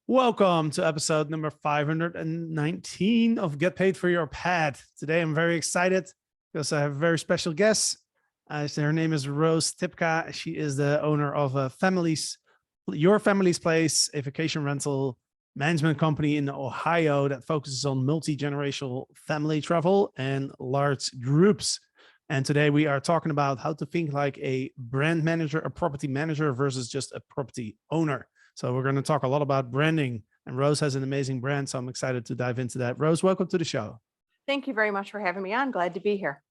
Welcome to episode number 519 of Get Paid for Your Pet. Today I'm very excited because I have a very special guest. Her name is Rose Tipka. She is the owner of Your Family's Place, a vacation rental management company in Ohio that focuses on multi-generational family travel and large groups. And today we are talking about how to think like a brand manager, a property manager versus just a property owner. So we're going to talk a lot about branding, and Rose has an amazing brand. So I'm excited to dive into that. Rose, welcome to the show. Thank you very much for having me on. Glad to be here.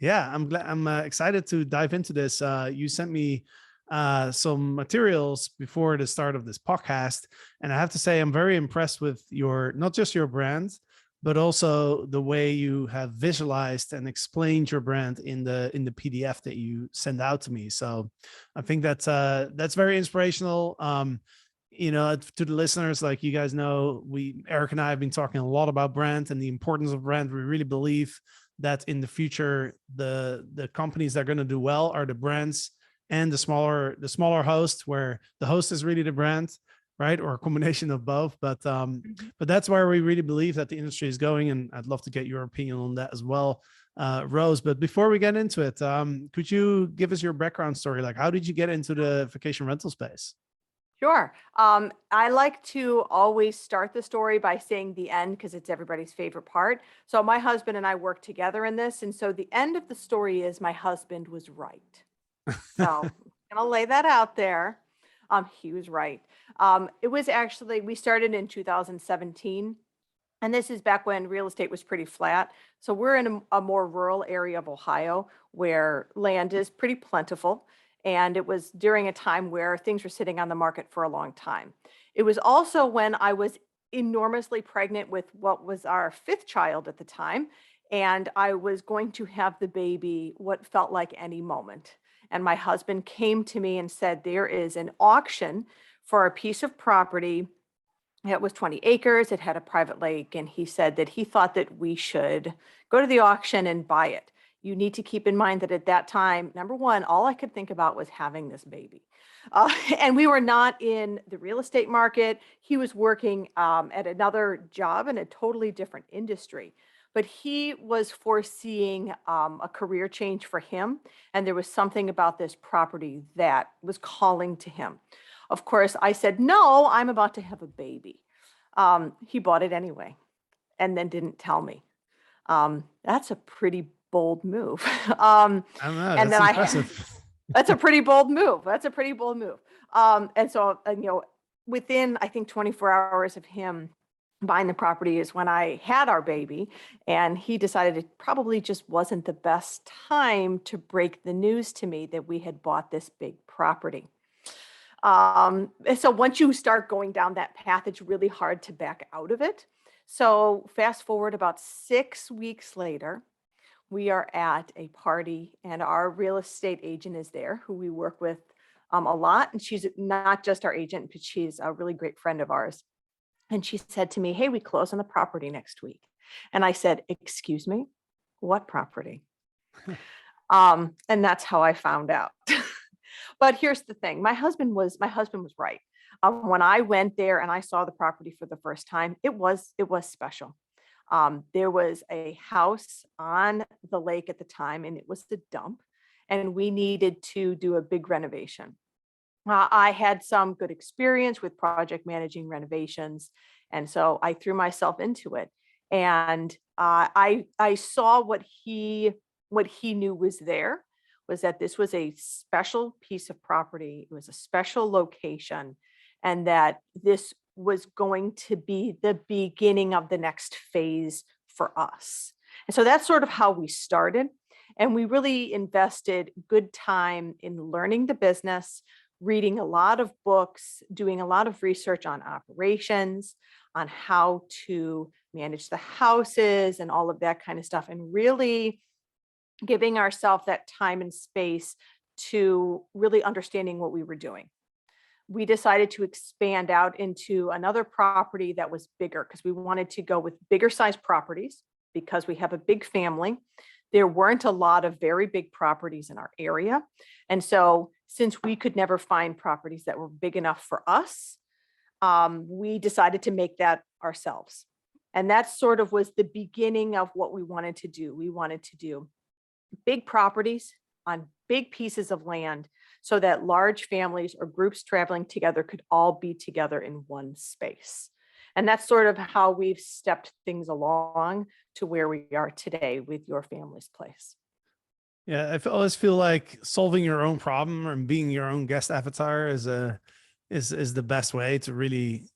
Yeah, I'm glad. I'm excited to dive into this. You sent me some materials before the start of this podcast, and I have to say I'm very impressed with not just your brand, but also the way you have visualized and explained your brand in the PDF that you send out to me. So I think that's very inspirational. To the listeners, like you guys know, Eric and I have been talking a lot about brand and the importance of brand. We really believe that in the future, the companies that are going to do well are the brands and the smaller host, where the host is really the brand, right? Or a combination of both. But that's where we really believe that the industry is going. And I'd love to get your opinion on that as well, Rose. But before we get into it, could you give us your background story? Like, how did you get into the vacation rental space? Sure. I like to always start the story by saying the end because it's everybody's favorite part. So my husband and I work together in this. And so the end of the story is my husband was right. So I'm going to lay that out there. He was right. It was actually, we started in 2017. And this is back when real estate was pretty flat. So we're in a more rural area of Ohio where land is pretty plentiful. And it was during a time where things were sitting on the market for a long time. It was also when I was enormously pregnant with what was our fifth child at the time. And I was going to have the baby what felt like any moment. And my husband came to me and said, there is an auction for a piece of property. It was 20 acres. It had a private lake. And he said that he thought that we should go to the auction and buy it. You need to keep in mind that at that time, number one, all I could think about was having this baby. And we were not in the real estate market. He was working at another job in a totally different industry. But he was foreseeing a career change for him. And there was something about this property that was calling to him. Of course, I said, no, I'm about to have a baby. He bought it anyway and then didn't tell me. That's a pretty bold move. I don't know. And That's then impressive. that's a pretty bold move. And so, within, I think 24 hours of him buying the property is when I had our baby, and he decided it probably just wasn't the best time to break the news to me that we had bought this big property. And so once you start going down that path, it's really hard to back out of it. So fast forward about 6 weeks later, we are at a party and our real estate agent is there, who we work with a lot. And she's not just our agent, but she's a really great friend of ours. And she said to me, hey, we close on the property next week. And I said, excuse me, what property? And that's how I found out. But here's the thing. My husband was right. When I went there and I saw the property for the first time, it was special. There was a house on the lake at the time, and it was the dump, and we needed to do a big renovation. I had some good experience with project managing renovations, and so I threw myself into it. And I saw what he knew was there, was that this was a special piece of property. It was a special location, and that this was going to be the beginning of the next phase for us. And so that's sort of how we started. And we really invested good time in learning the business, reading a lot of books, doing a lot of research on operations, on how to manage the houses and all of that kind of stuff, and really giving ourselves that time and space to really understanding what we were doing. We decided to expand out into another property that was bigger because we wanted to go with bigger size properties because we have a big family. There weren't a lot of very big properties in our area. And so since we could never find properties that were big enough for us, we decided to make that ourselves. And that sort of was the beginning of what we wanted to do. We wanted to do big properties on big pieces of land so that large families or groups traveling together could all be together in one space. And that's sort of how we've stepped things along to where we are today with Your Family's Place. Yeah, always feel like solving your own problem and being your own guest avatar is the best way to really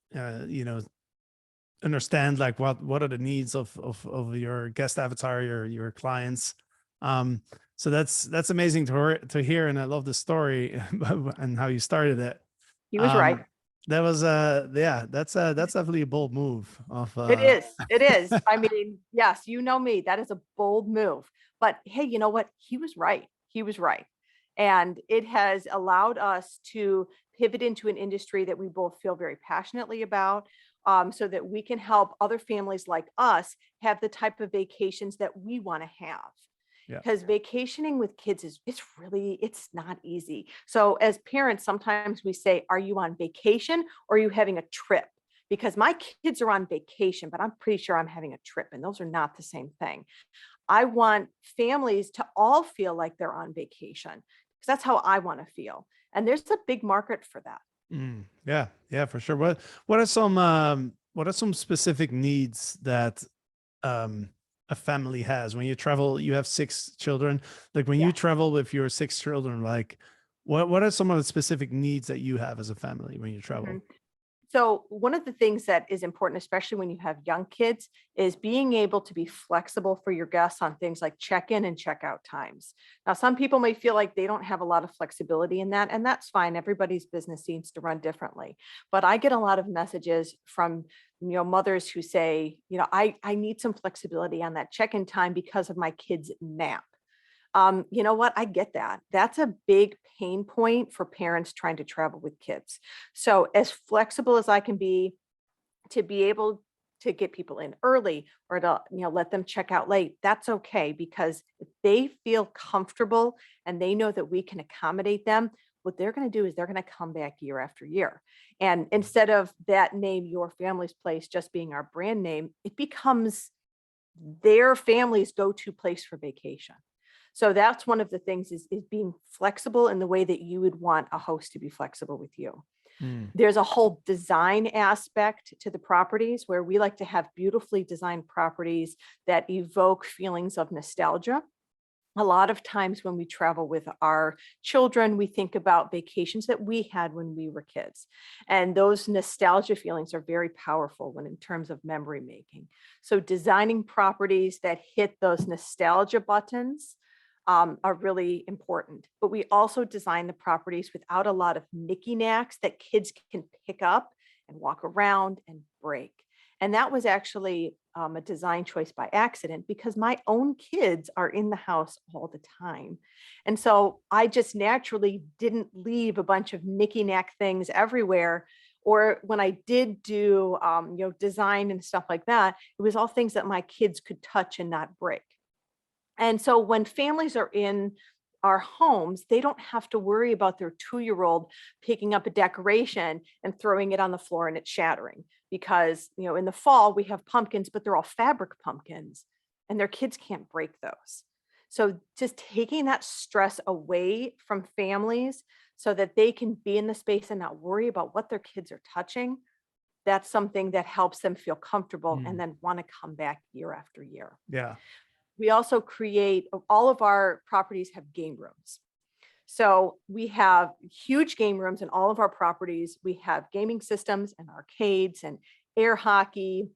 understand like what are the needs of your guest avatar, your clients. So that's amazing to hear, and I love the story and how you started it. He was right. That was yeah, that's definitely a bold move of It is. It is. I mean, yes, you know me. That is a bold move. But hey, you know what? He was right. He was right. And it has allowed us to pivot into an industry that we both feel very passionately about, so that we can help other families like us have the type of vacations that we want to have. Yeah. Because vacationing with kids it's not easy. So as parents, sometimes we say, are you on vacation or are you having a trip? Because my kids are on vacation, but I'm pretty sure I'm having a trip, and those are not the same thing. I want families to all feel like they're on vacation, because that's how I want to feel. And there's a big market for that. Yeah, for sure. What are some specific needs that a family has when you travel? You have 6 children. Like when you Yeah. travel with your 6 children, like what are some of the specific needs that you have as a family when you travel? Mhm. So one of the things that is important, especially when you have young kids, is being able to be flexible for your guests on things like check-in and check-out times. Now, some people may feel like they don't have a lot of flexibility in that, and that's fine. Everybody's business needs to run differently. But I get a lot of messages from mothers who say, I need some flexibility on that check-in time because of my kids' nap. You know what? I get that. That's a big pain point for parents trying to travel with kids. So as flexible as I can be to be able to get people in early, or to, let them check out late, that's okay, because if they feel comfortable and they know that we can accommodate them, what they're going to do is they're going to come back year after year. And instead of that name, Your Family's Place, just being our brand name, it becomes their family's go-to place for vacation. So that's one of the things, is being flexible in the way that you would want a host to be flexible with you. Mm. There's a whole design aspect to the properties, where we like to have beautifully designed properties that evoke feelings of nostalgia. A lot of times when we travel with our children, we think about vacations that we had when we were kids. And those nostalgia feelings are very powerful when in terms of memory making. So designing properties that hit those nostalgia buttons are really important. But we also design the properties without a lot of knicky knacks that kids can pick up and walk around and break. And that was actually a design choice by accident, because my own kids are in the house all the time. And so I just naturally didn't leave a bunch of knicky knack things everywhere. Or when I did do, design and stuff like that, it was all things that my kids could touch and not break. And so when families are in our homes, they don't have to worry about their 2-year-old picking up a decoration and throwing it on the floor and it shattering. Because, in the fall we have pumpkins, but they're all fabric pumpkins and their kids can't break those. So just taking that stress away from families so that they can be in the space and not worry about what their kids are touching, that's something that helps them feel comfortable and then want to come back year after year. Yeah. We also all of our properties have game rooms. So we have huge game rooms in all of our properties. We have gaming systems and arcades and air hockey,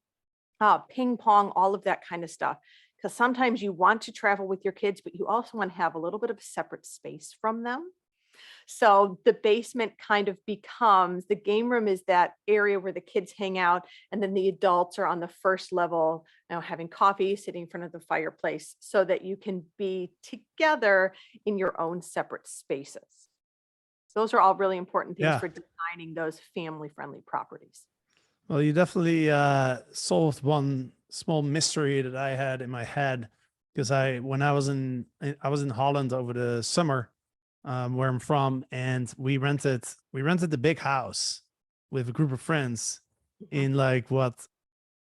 ping pong, all of that kind of stuff. Because sometimes you want to travel with your kids, but you also want to have a little bit of separate space from them. So the basement kind of becomes, the game room is that area where the kids hang out, and then the adults are on the first level, having coffee, sitting in front of the fireplace, so that you can be together in your own separate spaces. Those are all really important things Yeah. for designing those family-friendly properties. Well, you definitely solved one small mystery that I had in my head, because when I was in Holland over the summer, where I'm from, and we rented the big house with a group of friends Mhm. in like what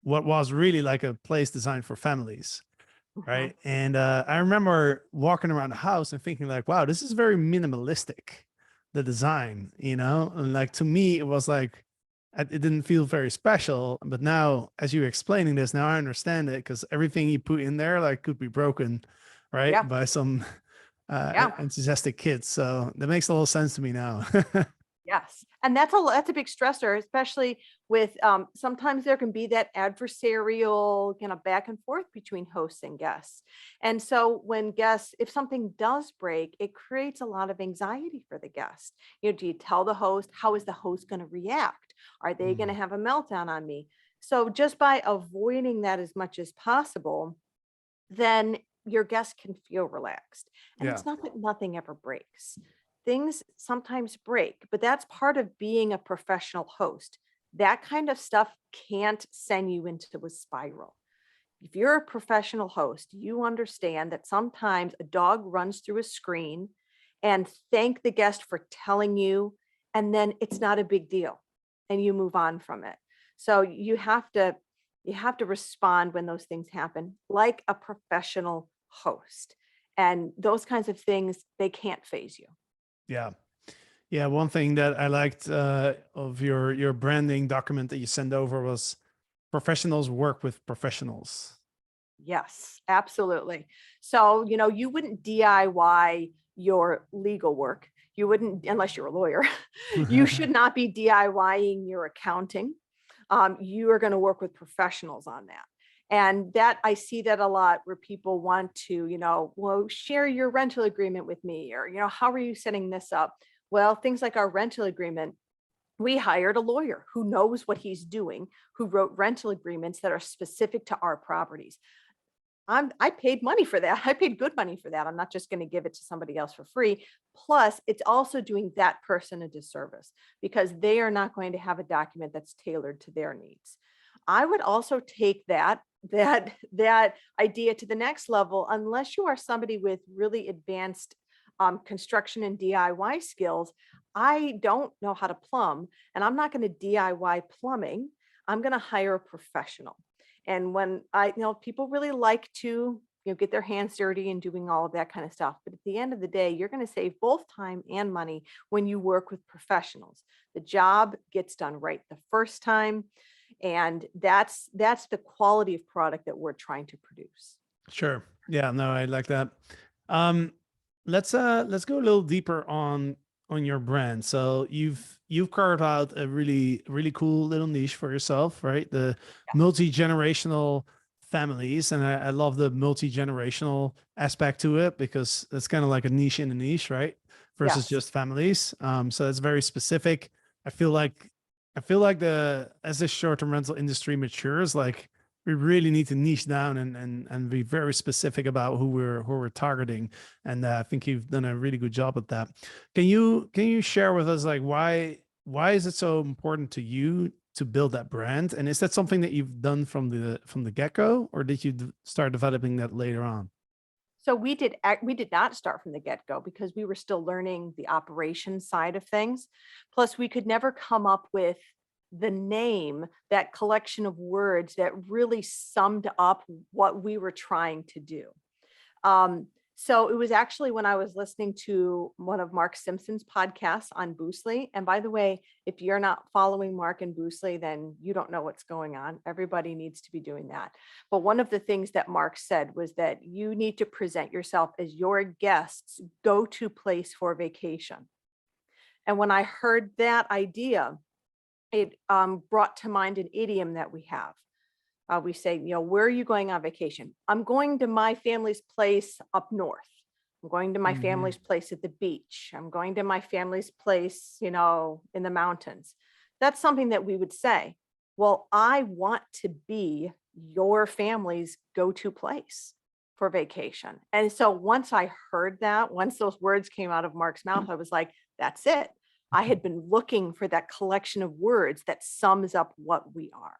was really like a place designed for families, Mhm. right? And I remember walking around the house and thinking like, wow, this is very minimalistic, the design, you know? And like to me, it was like it didn't feel very special. But now, as you're explaining this, now I understand it because everything you put in there like could be broken, right, Yeah. by some Yeah. enthusiastic kids. So that makes a little sense to me now. Yes. And that's a big stressor, especially with sometimes there can be that adversarial, back and forth between hosts and guests. And so when guests, if something does break, it creates a lot of anxiety for the guest. Do you tell the host? How is the host going to react? Are they going to Mm, have a meltdown on me? So just by avoiding that as much as possible, then your guests can feel relaxed. And yeah. it's not that nothing ever breaks. Things sometimes break, but that's part of being a professional host. That kind of stuff can't send you into a spiral. If you're a professional host, you understand that sometimes a dog runs through a screen and thank the guest for telling you, and then it's not a big deal and you move on from it. So you have to respond when those things happen like a professional host. And those kinds of things, they can't phase you. Yeah. Yeah, one thing that I liked of your branding document that you sent over was professionals work with professionals. Yes, absolutely. So, you wouldn't DIY your legal work. You wouldn't, unless you're a lawyer. You should not be DIYing your accounting. You are going to work with professionals on that. And that I see that a lot where people want to, well, share your rental agreement with me, or, how are you setting this up? Well, things like our rental agreement, we hired a lawyer who knows what he's doing, who wrote rental agreements that are specific to our properties. I paid money for that. I paid good money for that. I'm not just going to give it to somebody else for free. Plus, it's also doing that person a disservice because they are not going to have a document that's tailored to their needs. I would also take that idea to the next level, unless you are somebody with really advanced construction and DIY skills. I don't know how to plumb, and I'm not going to DIY plumbing. I'm going to hire a professional. And when people really like to, get their hands dirty and doing all of that kind of stuff. But at the end of the day, you're going to save both time and money when you work with professionals. The job gets done right the first time. And that's the quality of product that we're trying to produce. Sure. Yeah, no, I like that. Um, let's go a little deeper on your brand. So you've carved out a really cool little niche for yourself, right? The Yes. multi-generational families, and I love the multi-generational aspect to it because it's kind of like a niche in a niche, right? Versus Yes. just families. So it's very specific. I feel like I feel like the as the short-term rental industry matures, like we really need to niche down and be very specific about who we're targeting. And I think you've done a really good job at that. Can you share with us like why is it so important to you to build that brand? And is that something that you've done from the get-go, or did you start developing that later on? So we did not start from the get-go because we were still learning the operation side of things. Plus, we could never come up with the name, that collection of words that really summed up what we were trying to do. So it was actually when I was listening to one of Mark Simpson's podcasts on Boostly. And by the way, if you're not following Mark and Boostly, then you don't know what's going on. Everybody needs to be doing that. But one of the things that Mark said was that you need to present yourself as your guest's go-to place for vacation. And when I heard that idea, it brought to mind an idiom that we have. We say, where are you going on vacation? I'm going to my family's place up north. I'm going to my Hmm. family's place at the beach. I'm going to my family's place, in the mountains. That's something that we would say. Well, I want to be your family's go-to place for vacation. And so once I heard that, once those words came out of Mark's mouth, I was like, that's it. I had been looking for that collection of words that sums up what we are.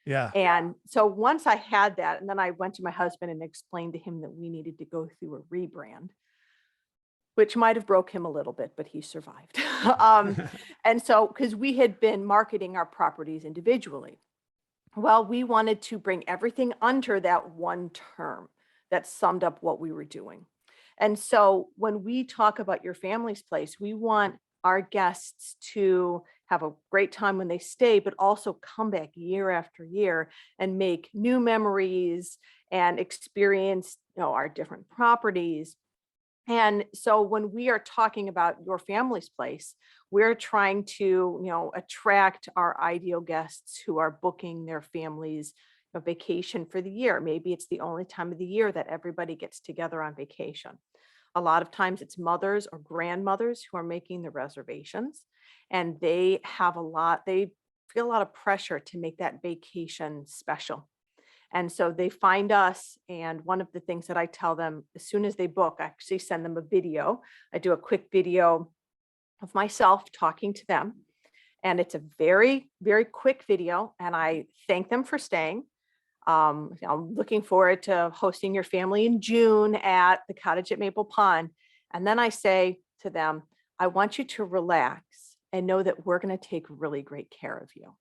Yeah. And so once I had that, and then I went to my husband and explained to him that we needed to go through a rebrand. which might have broke him a little bit, but he survived. And so, because we had been marketing our properties individually, well, we wanted to bring everything under that one term that summed up what we were doing. And so when we talk about your family's place, we want our guests to have a great time when they stay, but also come back year after year and make new memories and experience, our different properties. And so when we are talking about your family's place, we're trying to, attract our ideal guests who are booking their families a vacation for the year. Maybe it's the only time of the year that everybody gets together on vacation. A lot of times it's mothers or grandmothers who are making the reservations, and they feel a lot of pressure to make that vacation special. And so they find us, and one of the things that I tell them as soon as they book, I actually send them a video. I do a quick video of myself talking to them, and it's a very, very quick video, and I thank them for staying. I'm looking forward to hosting your family in June at the cottage at Maple Pond. And then I say to them, I want you to relax and know that we're going to take really great care of you.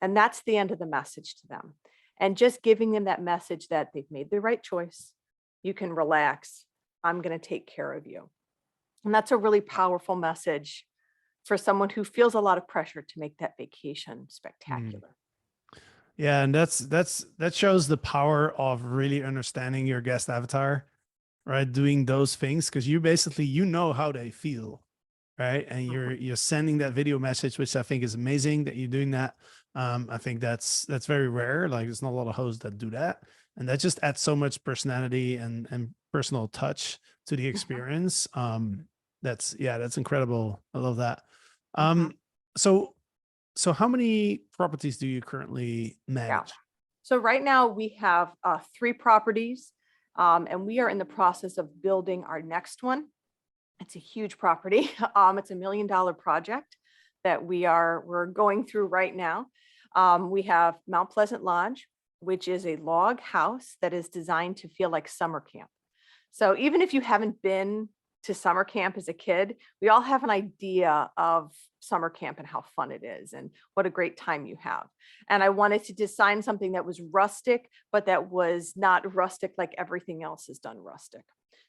And that's the end of the message to them. And just giving them that message that they've made the right choice. You can relax. I'm going to take care of you. And that's a really powerful message for someone who feels a lot of pressure to make that vacation spectacular. Yeah, and that shows the power of really understanding your guest avatar, right? Doing those things, because you basically how they feel, right? And you're sending that video message, which I think is amazing that you're doing that. I think that's very rare. Like, there's not a lot of hosts that do that, and that just adds so much personality and personal touch to the experience. That's incredible. I love that. So how many properties do you currently manage? Yeah. So right now we have 3 properties, and we are in the process of building our next one. It's a huge property. It's $1 million project that we're going through right now. We have Mount Pleasant Lodge, which is a log house that is designed to feel like summer camp. So even if you haven't been to summer camp as a kid, we all have an idea of summer camp and how fun it is and what a great time you have. And I wanted to design something that was rustic, but that was not rustic like everything else is done rustic.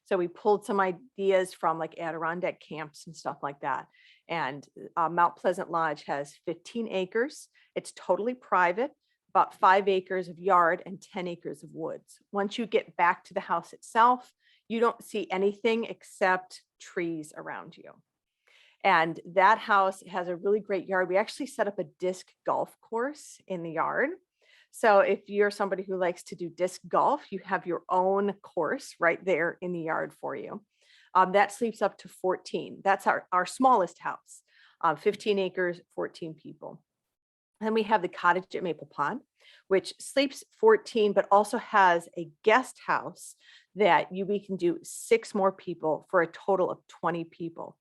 So we pulled some ideas from like Adirondack camps and stuff like that. And Mount Pleasant Lodge has 15 acres. It's totally private, about 5 acres of yard and 10 acres of woods. Once you get back to the house itself, you don't see anything except trees around you. And that house has a really great yard. We actually set up a disc golf course in the yard. So if you're somebody who likes to do disc golf, you have your own course right there in the yard for you. That sleeps up to 14. That's our smallest house, 15 acres, 14 people. Then we have the cottage at Maple Pond, which sleeps 14, but also has a guest house that we can do 6 more people for a total of 20 people.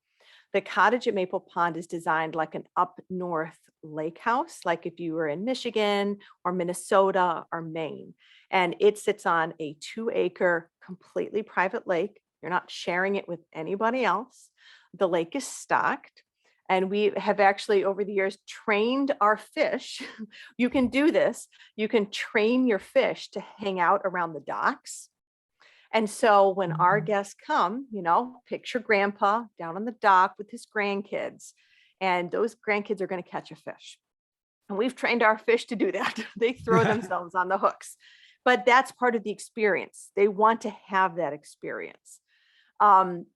The cottage at Maple Pond is designed like an up north lake house, like if you were in Michigan or Minnesota or Maine. And it sits on a 2-acre completely private lake. You're not sharing it with anybody else. The lake is stocked. And we have actually over the years trained our fish. You can do this. You can train your fish to hang out around the docks. And so when our guests come, picture grandpa down on the dock with his grandkids, and those grandkids are going to catch a fish. And we've trained our fish to do that. They throw themselves on the hooks, but that's part of the experience. They want to have that experience.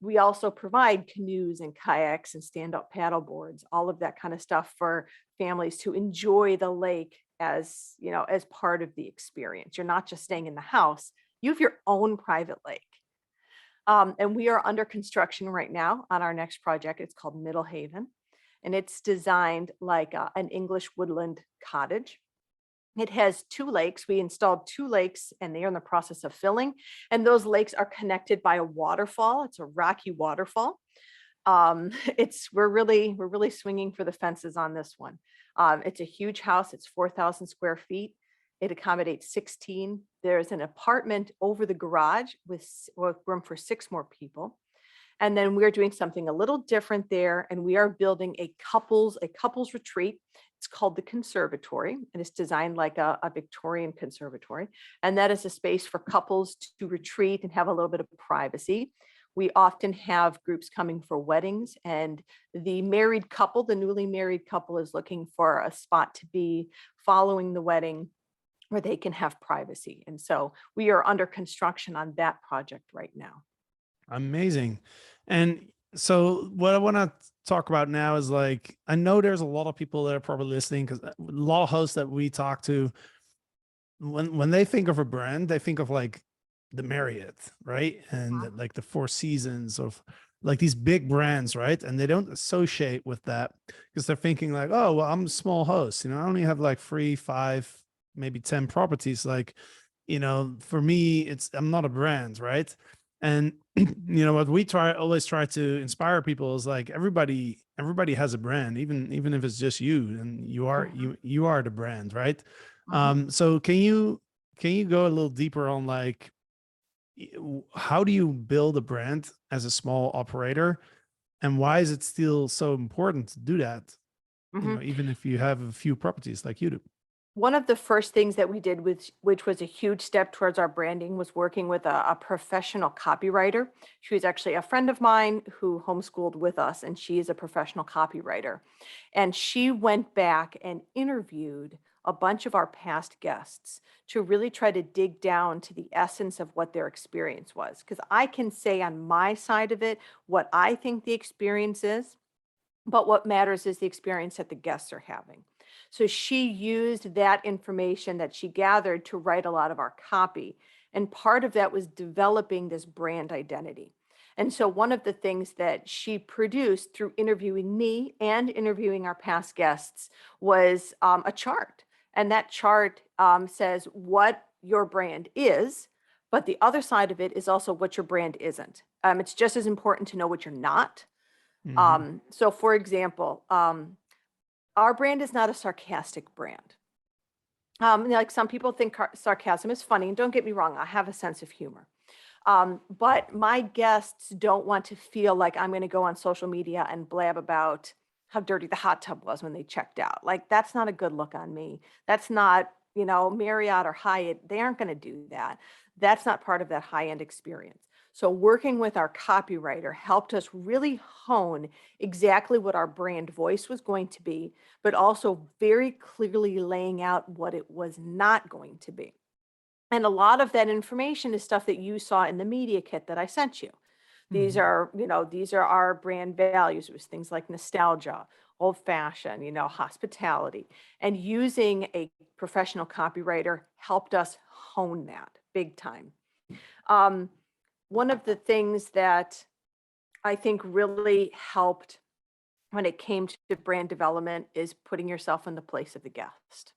We also provide canoes and kayaks and stand-up paddle boards, all of that kind of stuff for families to enjoy the lake as part of the experience. You're not just staying in the house. You have your own private lake. And we are under construction right now on our next project. It's called Middle Haven, and it's designed like an English woodland cottage. It has 2 lakes. We installed 2 lakes, and they are in the process of filling. And those lakes are connected by a waterfall. It's a rocky waterfall. We're really swinging for the fences on this one. It's a huge house. It's 4,000 square feet. It accommodates 16. There's an apartment over the garage with room for 6 more people. And then we're doing something a little different there, and we are building a couples retreat. It's called the Conservatory, and it's designed like a Victorian conservatory. And that is a space for couples to retreat and have a little bit of privacy. We often have groups coming for weddings, and the married couple, the newly married couple, is looking for a spot to be following the wedding where they can have privacy. And so we are under construction on that project right now. Amazing. And so what I want to talk about now is like, I know there's a lot of people that are probably listening, because a lot of hosts that we talk to, when they think of a brand, they think of like the Marriott, right? And like the Four Seasons, of like these big brands, right? And they don't associate with that because they're thinking like, oh, well, I'm a small host, I only have like 3, 5, maybe 10 properties. Like, for me, I'm not a brand, right? And what we always try to inspire people is like, everybody has a brand, even if it's just you, and you are the brand, right? So can you go a little deeper on like, how do you build a brand as a small operator, and why is it still so important to do that? Even if you have a few properties like you do. One of the first things that we did, which was a huge step towards our branding, was working with a professional copywriter. She was actually a friend of mine who homeschooled with us, and she is a professional copywriter. And she went back and interviewed a bunch of our past guests to really try to dig down to the essence of what their experience was. Because I can say on my side of it what I think the experience is, but what matters is the experience that the guests are having. So she used that information that she gathered to write a lot of our copy. And part of that was developing this brand identity. And so one of the things that she produced through interviewing me and interviewing our past guests was a chart. And that chart says what your brand is, but the other side of it is also what your brand isn't. It's just as important to know what you're not. So for example, our brand is not a sarcastic brand. Like some people think sarcasm is funny, and don't get me wrong, I have a sense of humor. But my guests don't want to feel like I'm going to go on social media and blab about how dirty the hot tub was when they checked out. Like, that's not a good look on me. That's not, Marriott or Hyatt. They aren't going to do that. That's not part of that high-end experience. So working with our copywriter helped us really hone exactly what our brand voice was going to be, but also very clearly laying out what it was not going to be. And a lot of that information is stuff that you saw in the media kit that I sent you. These are, these are our brand values. It was things like nostalgia, old fashioned, hospitality. And using a professional copywriter helped us hone that big time. One of the things that I think really helped when it came to brand development is putting yourself in the place of the guest.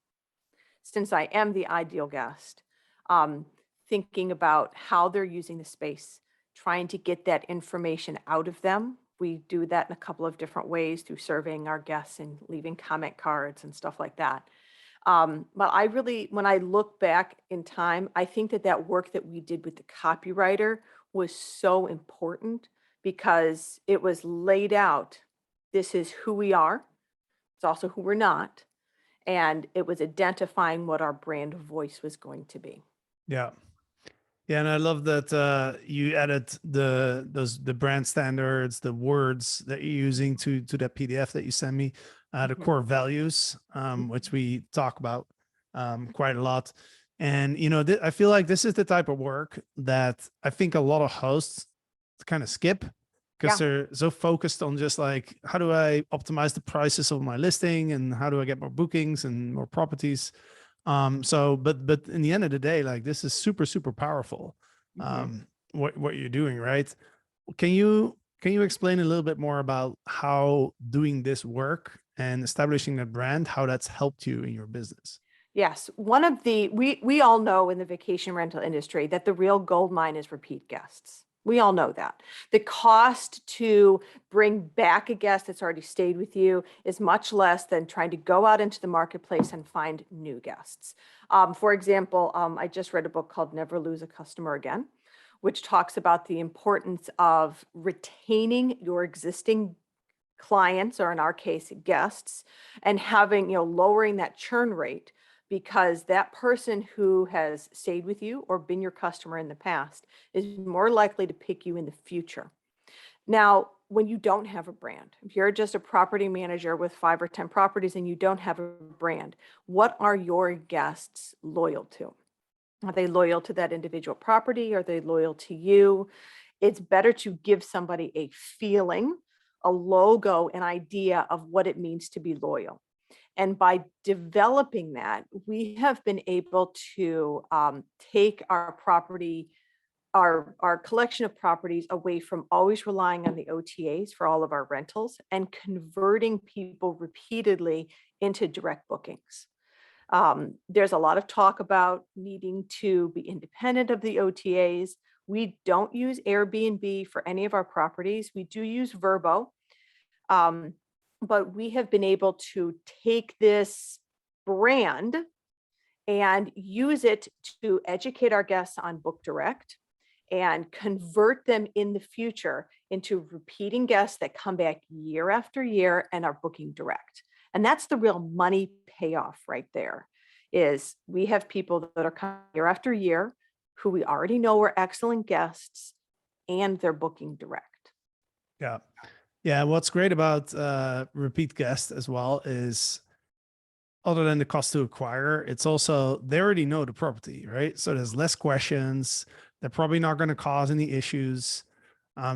Since I am the ideal guest, thinking about how they're using the space, trying to get that information out of them. We do that in a couple of different ways through surveying our guests and leaving comment cards and stuff like that. But I really, when I look back in time, I think that work that we did with the copywriter was so important because it was laid out. This is who we are. It's also who we're not. And it was identifying what our brand voice was going to be. Yeah. Yeah, and I love that you added the brand standards, the words that you're using to that PDF that you sent me, the core values, which we talk about quite a lot. And I feel like this is the type of work that I think a lot of hosts kind of skip, because they're so focused on just like, how do I optimize the prices of my listing, and how do I get more bookings and more properties. But in the end of the day, like, this is super, super powerful. What you're doing, right? Can you explain a little bit more about how doing this work and establishing a brand, how that's helped you in your business? Yes. One of the, we all know in the vacation rental industry that the real gold mine is repeat guests. We all know that. The cost to bring back a guest that's already stayed with you is much less than trying to go out into the marketplace and find new guests. For example, I just read a book called Never Lose a Customer Again, which talks about the importance of retaining your existing clients, or in our case, guests, and having, lowering that churn rate, because that person who has stayed with you or been your customer in the past is more likely to pick you in the future. Now, when you don't have a brand, if you're just a property manager with 5 or 10 properties and you don't have a brand, what are your guests loyal to? Are they loyal to that individual property? Are they loyal to you? It's better to give somebody a feeling, a logo, an idea of what it means to be loyal. And by developing that, we have been able to take our property, our collection of properties, away from always relying on the OTAs for all of our rentals and converting people repeatedly into direct bookings. There's a lot of talk about needing to be independent of the OTAs. We don't use Airbnb for any of our properties. We do use Vrbo, but we have been able to take this brand and use it to educate our guests on Book Direct and convert them in the future into repeating guests that come back year after year and are booking direct. And that's the real money payoff right there, is we have people that are coming year after year who we already know are excellent guests, and they're booking direct. Yeah. Yeah. What's great about repeat guests as well is, other than the cost to acquire, it's also, they already know the property, right? So there's less questions. They're probably not going to cause any issues.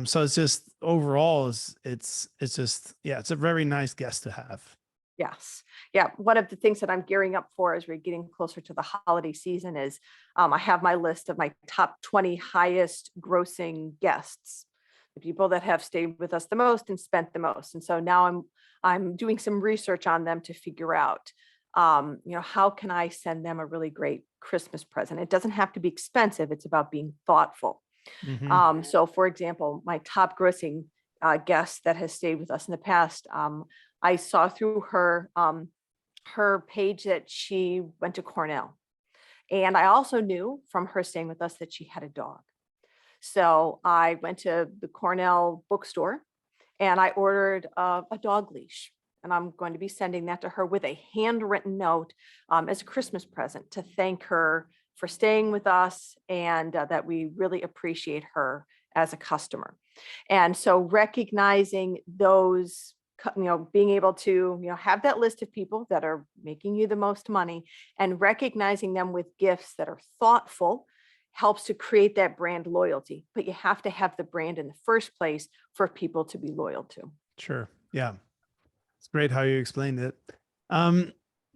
So it's just overall, it's just, yeah, it's a very nice guest to have. Yes. Yeah. One of the things that I'm gearing up for as we're getting closer to the holiday season is I have my list of my top 20 highest grossing guests, the people that have stayed with us the most and spent the most. And so now I'm doing some research on them to figure out, how can I send them a really great Christmas present? It doesn't have to be expensive. It's about being thoughtful. Mm-hmm. So for example, my top grossing guest that has stayed with us in the past, I saw through her page that she went to Cornell. And I also knew from her staying with us that she had a dog. So I went to the Cornell bookstore and I ordered a dog leash. And I'm going to be sending that to her with a handwritten note as a Christmas present to thank her for staying with us, and that we really appreciate her as a customer. And so recognizing those, being able to, have that list of people that are making you the most money and recognizing them with gifts that are thoughtful helps to create that brand loyalty. But you have to have the brand in the first place for people to be loyal to. Sure. Yeah. It's great how you explained it.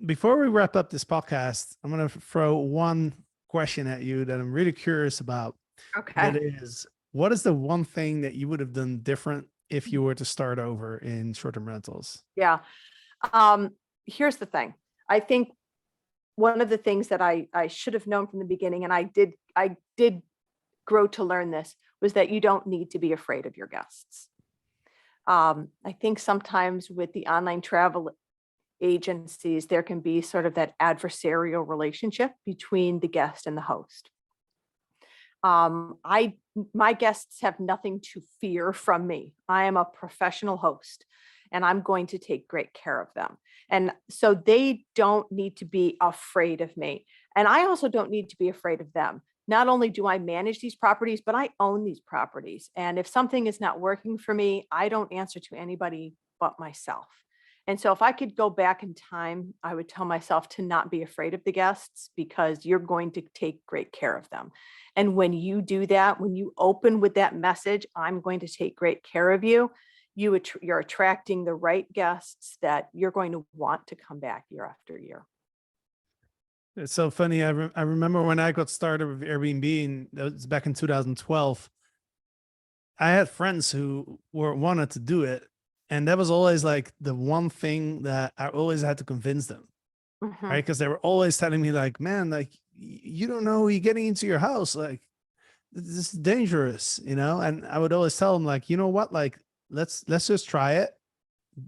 Before we wrap up this podcast, I'm going to throw one question at you that I'm really curious about. Okay. That is, what is the one thing that you would have done different if you were to start over in short-term rentals? Yeah. Here's the thing. I think one of the things that I should have known from the beginning, and I did grow to learn this, was that you don't need to be afraid of your guests. I think sometimes with the online travel agencies, there can be sort of that adversarial relationship between the guest and the host. My guests have nothing to fear from me. I am a professional host and I'm going to take great care of them. And so they don't need to be afraid of me. And I also don't need to be afraid of them. Not only do I manage these properties, but I own these properties. And if something is not working for me, I don't answer to anybody but myself. And so if I could go back in time, I would tell myself to not be afraid of the guests, because you're going to take great care of them. And when you do that, when you open with that message, I'm going to take great care of you, you're attracting the right guests that you're going to want to come back year after year. It's so funny. I remember when I got started with Airbnb, and that was back in 2012. I had friends who wanted to do it, and that was always like the one thing that I always had to convince them, right? Because they were always telling me like, man, like, you don't know you're getting into your house. Like, this is dangerous, And I would always tell them like, you know what? Like, let's just try it.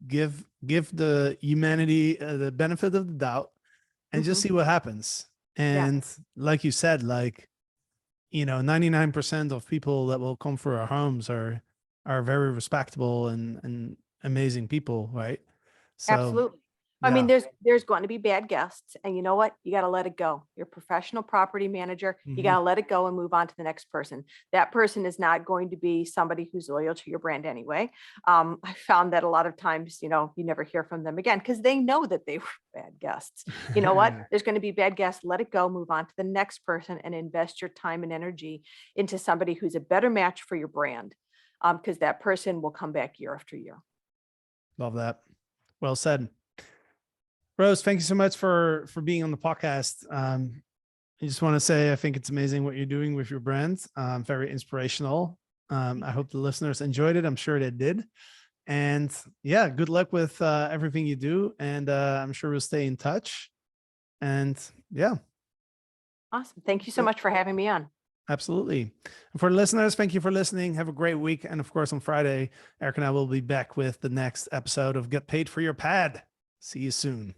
Give the humanity the benefit of the doubt and just see what happens. And like you said, like, 99% of people that will come for our homes are very respectable and amazing people, right? So Absolutely. I mean, yeah. there's going to be bad guests, and you know what? You got to let it go. You're a professional property manager. You got Mhm. to let it go and move on to the next person. That person is not going to be somebody who's loyal to your brand anyway. I found that a lot of times, you never hear from them again because they know that they were bad guests. You know what? There's going to be bad guests. Let it go. Move on to the next person and invest your time and energy into somebody who's a better match for your brand, because that person will come back year after year. Love that. Well said. Rose, thank you so much for being on the podcast. I just want to say I think it's amazing what you're doing with your brand. Very inspirational. I hope the listeners enjoyed it. I'm sure they did. And yeah, good luck with everything you do. And I'm sure we'll stay in touch. And yeah, Awesome. Thank you so much for having me on. absolutely. And for the listeners, thank you for listening. Have a great week. And of course, on Friday, Eric and I will be back with the next episode of Get Paid for Your Pad. See you soon.